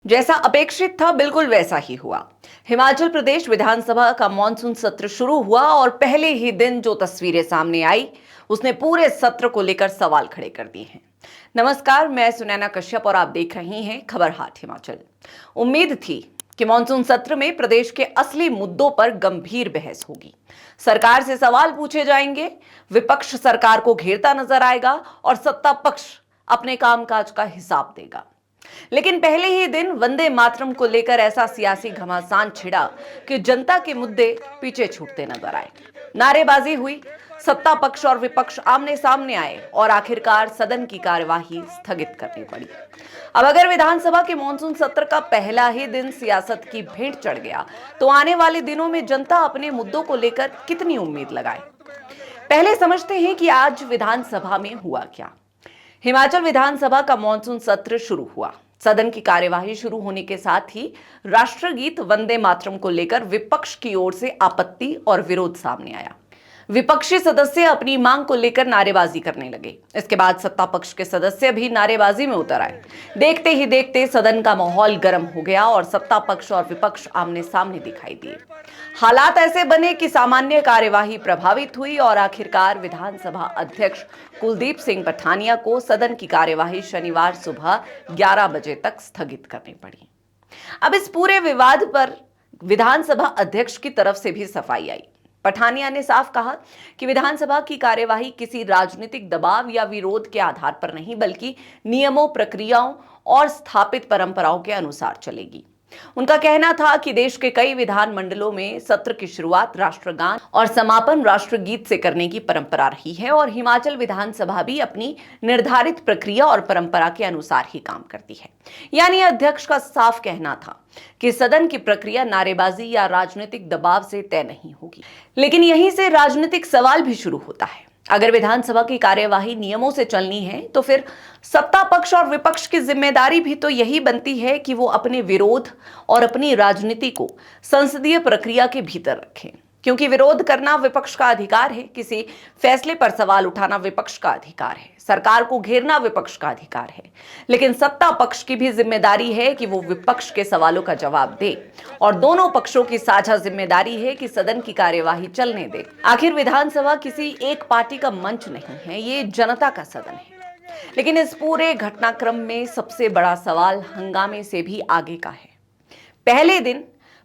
जैसा अपेक्षित था बिल्कुल वैसा ही हुआ। हिमाचल प्रदेश विधानसभा का मॉनसून सत्र शुरू हुआ और पहले ही दिन जो तस्वीरें सामने आई उसने पूरे सत्र को लेकर सवाल खड़े कर दिए हैं। नमस्कार, मैं सुनैना कश्यप और आप देख रही हैं खबर हाट हिमाचल। उम्मीद थी कि मॉनसून सत्र में प्रदेश के असली मुद्दों पर गंभीर बहस होगी। सरकार से सवाल पूछे जाएंगे, विपक्ष सरकार को घेरता नजर आएगा और सत्ता पक्ष अपने कामकाज का हिसाब देगा। लेकिन पहले ही दिन वंदे मातरम को लेकर ऐसा सियासी घमासान छिड़ा कि जनता के मुद्दे पीछे छूटते नजर आए। नारेबाजी हुई, सत्ता पक्ष और विपक्ष आमने सामने आए और आखिरकार सदन की कार्यवाही स्थगित करनी पड़ी। अब अगर विधानसभा के मॉनसून सत्र का पहला ही दिन सियासत की भेंट चढ़ गया तो आने वाले दिनों में जनता अपने मुद्दों को लेकर कितनी उम्मीद लगाए। पहले समझते हैं कि आज विधानसभा में हुआ क्या। हिमाचल विधानसभा का मॉनसून सत्र शुरू हुआ। सदन की कार्यवाही शुरू होने के साथ ही राष्ट्रगीत वंदे मातरम को लेकर विपक्ष की ओर से आपत्ति और विरोध सामने आया। विपक्षी सदस्य अपनी मांग को लेकर नारेबाजी करने लगे। इसके बाद सत्ता पक्ष के सदस्य भी नारेबाजी में उतर आए। देखते ही देखते सदन का माहौल गर्म हो गया और सत्ता पक्ष और विपक्ष आमने सामने दिखाई दिए। हालात ऐसे बने कि सामान्य कार्यवाही प्रभावित हुई और आखिरकार विधानसभा अध्यक्ष कुलदीप सिंह पठानिया को सदन की कार्यवाही शनिवार सुबह 11 बजे तक स्थगित करनी पड़ी। अब इस पूरे विवाद पर विधानसभा अध्यक्ष की तरफ से भी सफाई आई। पठानिया ने साफ कहा कि विधानसभा की कार्यवाही किसी राजनीतिक दबाव या विरोध के आधार पर नहीं बल्कि नियमों, प्रक्रियाओं और स्थापित परंपराओं के अनुसार चलेगी। उनका कहना था कि देश के कई विधानमंडलों में सत्र की शुरुआत राष्ट्रगान और समापन राष्ट्रगीत से करने की परंपरा रही है और हिमाचल विधानसभा भी अपनी निर्धारित प्रक्रिया और परंपरा के अनुसार ही काम करती है। यानी अध्यक्ष का साफ कहना था कि सदन की प्रक्रिया नारेबाजी या राजनीतिक दबाव से तय नहीं होगी। लेकिन यहीं से राजनीतिक सवाल भी शुरू होता है। अगर विधानसभा की कार्यवाही नियमों से चलनी है तो फिर सत्ता पक्ष और विपक्ष की जिम्मेदारी भी तो यही बनती है कि वो अपने विरोध और अपनी राजनीति को संसदीय प्रक्रिया के भीतर रखें, क्योंकि विरोध करना विपक्ष का अधिकार है, किसी फैसले पर सवाल उठाना विपक्ष का अधिकार है, सरकार को घेरना विपक्ष का अधिकार है। लेकिन सत्ता पक्ष की भी जिम्मेदारी है कि वो विपक्ष के सवालों का जवाब दे और दोनों पक्षों की साझा जिम्मेदारी है कि सदन की कार्यवाही चलने दे। आखिर विधानसभा किसी एक पार्टी का मंच नहीं है, ये जनता का सदन है। लेकिन इस पूरे घटनाक्रम में सबसे बड़ा सवाल हंगामे से भी आगे का है। पहले दिन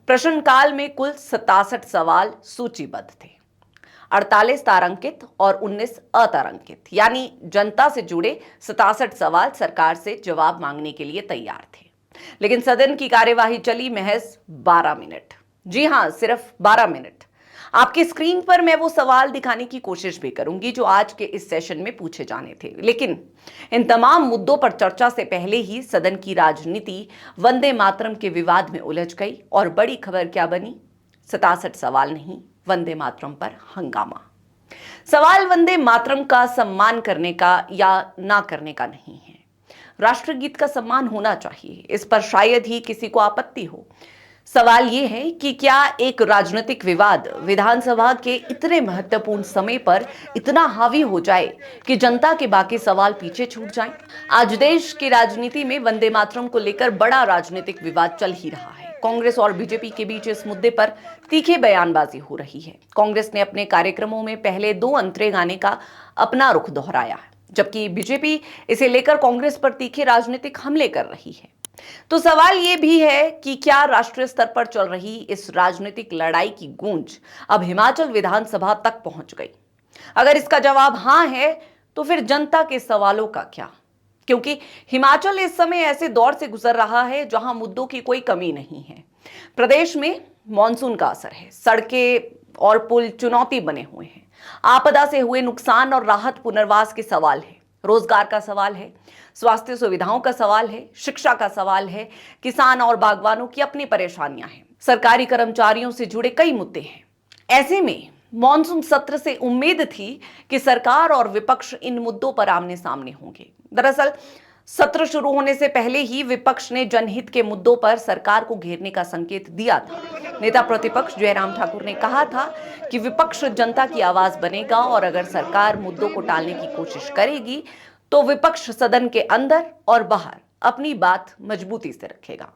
प्रश्नकाल में कुल 67 सवाल सूचीबद्ध थे, 48 तारांकित और 19 अतारांकित, यानी जनता से जुड़े 67 सवाल सरकार से जवाब मांगने के लिए तैयार थे। लेकिन सदन की कार्यवाही चली महज 12 मिनट। जी हां, सिर्फ 12 मिनट। आपकी स्क्रीन पर मैं वो सवाल दिखाने की कोशिश भी करूंगी जो आज के इस सेशन में पूछे जाने थे। लेकिन इन तमाम मुद्दों पर चर्चा से पहले ही सदन की राजनीति वंदे मातरम के विवाद में उलझ गई और बड़ी खबर क्या बनी? 67 सवाल नहीं, वंदे मातरम पर हंगामा। सवाल वंदे मातरम का सम्मान करने का या ना करने का नहीं है। राष्ट्रगीत का सम्मान होना चाहिए, इस पर शायद ही किसी को आपत्ति हो। सवाल यह है कि क्या एक राजनीतिक विवाद विधानसभा के इतने महत्वपूर्ण समय पर इतना हावी हो जाए कि जनता के बाकी सवाल पीछे छूट जाएं? आज देश की राजनीति में वंदे मातरम को लेकर बड़ा राजनीतिक विवाद चल ही रहा है। कांग्रेस और बीजेपी के बीच इस मुद्दे पर तीखी बयानबाजी हो रही है। कांग्रेस ने अपने कार्यक्रमों में पहले 2 अंतरे गाने का अपना रुख दोहराया है, जबकि बीजेपी इसे लेकर कांग्रेस पर तीखे राजनीतिक हमले कर रही है। तो सवाल यह भी है कि क्या राष्ट्रीय स्तर पर चल रही इस राजनीतिक लड़ाई की गूंज अब हिमाचल विधानसभा तक पहुंच गई? अगर इसका जवाब हां है तो फिर जनता के सवालों का क्या? क्योंकि हिमाचल इस समय ऐसे दौर से गुजर रहा है जहां मुद्दों की कोई कमी नहीं है। प्रदेश में मॉनसून का असर है, सड़कें और पुल चुनौती बने हुए हैं, आपदा से हुए नुकसान और राहत पुनर्वास के सवाल है, रोजगार का सवाल है, स्वास्थ्य सुविधाओं का सवाल है, शिक्षा का सवाल है, किसान और बागवानों की अपनी परेशानियां हैं, सरकारी कर्मचारियों से जुड़े कई मुद्दे हैं। ऐसे में मॉनसून सत्र से उम्मीद थी कि सरकार और विपक्ष इन मुद्दों पर आमने सामने होंगे। दरअसल सत्र शुरू होने से पहले ही विपक्ष ने जनहित के मुद्दों पर सरकार को घेरने का संकेत दिया था। नेता प्रतिपक्ष जयराम ठाकुर ने कहा था कि विपक्ष जनता की आवाज बनेगा और अगर सरकार मुद्दों को टालने की कोशिश करेगी तो विपक्ष सदन के अंदर और बाहर अपनी बात मजबूती से रखेगा।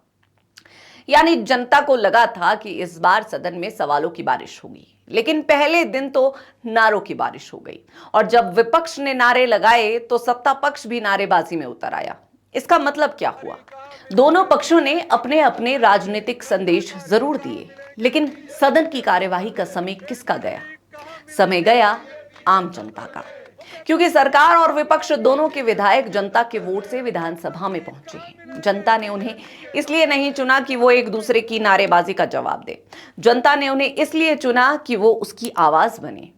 यानी जनता को लगा था कि इस बार सदन में सवालों की बारिश होगी, लेकिन पहले दिन तो नारों की बारिश हो गई। और जब विपक्ष ने नारे लगाए तो सत्ता पक्ष भी नारेबाजी में उतर आया। इसका मतलब क्या हुआ? दोनों पक्षों ने अपने अपने राजनीतिक संदेश जरूर दिए, लेकिन सदन की कार्यवाही का समय किसका गया? समय गया आम जनता का। क्योंकि सरकार और विपक्ष दोनों के विधायक जनता के वोट से विधानसभा में पहुंचे हैं। जनता ने उन्हें इसलिए नहीं चुना कि वो एक दूसरे की नारेबाजी का जवाब दे। जनता ने उन्हें इसलिए चुना कि वो उसकी आवाज बने।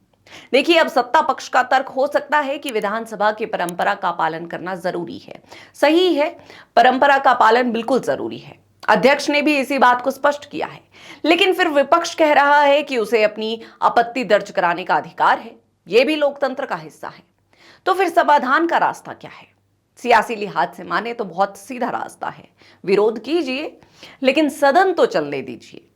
देखिए, अब सत्ता पक्ष का तर्क हो सकता है कि विधानसभा की परंपरा का पालन करना जरूरी है। सही है, परंपरा का पालन बिल्कुल जरूरी है। अध्यक्ष ने भी इसी बात को स्पष्ट किया है। लेकिन फिर विपक्ष कह रहा है कि उसे अपनी आपत्ति दर्ज कराने का अधिकार है। यह भी लोकतंत्र का हिस्सा है। तो फिर समाधान का रास्ता क्या है? सियासी लिहाज से माने तो बहुत सीधा रास्ता है। विरोध कीजिए, लेकिन सदन तो चलने दीजिए।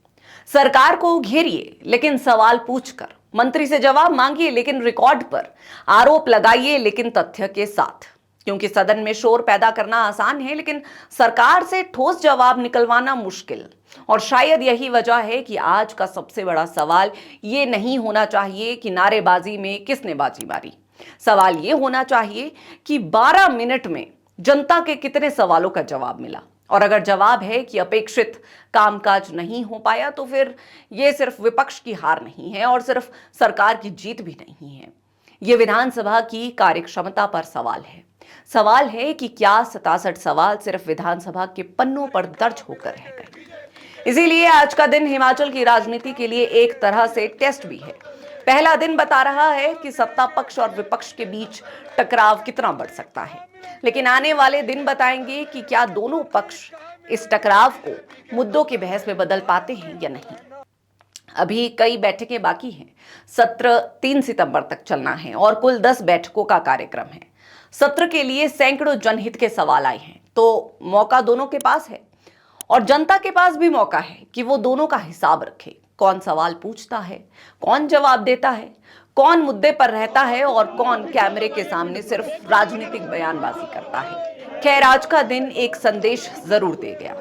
सरकार को घेरिए, लेकिन सवाल पूछकर। मंत्री से जवाब मांगिए, लेकिन रिकॉर्ड पर। आरोप लगाइए, लेकिन तथ्य के साथ। क्योंकि सदन में शोर पैदा करना आसान है, लेकिन सरकार से ठोस जवाब निकलवाना मुश्किल। और शायद यही वजह है कि आज का सबसे बड़ा सवाल ये नहीं होना चाहिए कि नारेबाजी में किसने बाजी मारी। सवाल ये होना चाहिए कि 12 मिनट में जनता के कितने सवालों का जवाब मिला। और अगर जवाब है कि अपेक्षित कामकाज नहीं हो पाया, तो फिर यह सिर्फ विपक्ष की हार नहीं है और सिर्फ सरकार की जीत भी नहीं है। यह विधानसभा की कार्यक्षमता पर सवाल है। सवाल है कि क्या 67 सवाल सिर्फ विधानसभा के पन्नों पर दर्ज होकर रह गए। इसीलिए आज का दिन हिमाचल की राजनीति के लिए एक तरह से टेस्ट भी है। पहला दिन बता रहा है कि सत्ता पक्ष और विपक्ष के बीच टकराव कितना बढ़ सकता है, लेकिन आने वाले दिन बताएंगे कि क्या दोनों पक्ष इस टकराव को मुद्दों की बहस में बदल पाते हैं या नहीं। अभी कई बैठकें बाकी हैं। सत्र 3 सितंबर तक चलना है और कुल 10 बैठकों का कार्यक्रम है। सत्र के लिए सैकड़ों जनहित के सवाल आए हैं, तो मौका दोनों के पास है और जनता के पास भी मौका है कि वो दोनों का हिसाब रखे। कौन सवाल पूछता है, कौन जवाब देता है, कौन मुद्दे पर रहता है और कौन कैमरे के सामने सिर्फ राजनीतिक बयानबाजी करता है। खैर, आज का दिन एक संदेश जरूर दे गया।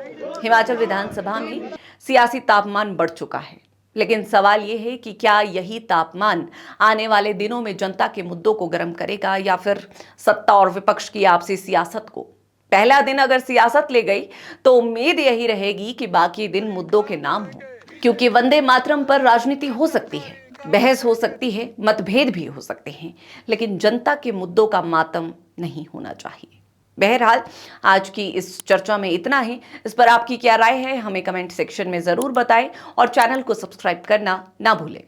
हिमाचल विधानसभा में सियासी तापमान बढ़ चुका है, लेकिन सवाल यह है कि क्या यही तापमान आने वाले दिनों में जनता के मुद्दों को गर्म करेगा या फिर सत्ता और विपक्ष की आपसी सियासत को। पहला दिन अगर सियासत ले गई तो उम्मीद यही रहेगी कि बाकी दिन मुद्दों के नाम हो, क्योंकि वंदे मातरम पर राजनीति हो सकती है, बहस हो सकती है, मतभेद भी हो सकते हैं, लेकिन जनता के मुद्दों का मातम नहीं होना चाहिए। बहरहाल, आज की इस चर्चा में इतना ही। इस पर आपकी क्या राय है, हमें कमेंट सेक्शन में जरूर बताएं और चैनल को सब्सक्राइब करना ना भूलें।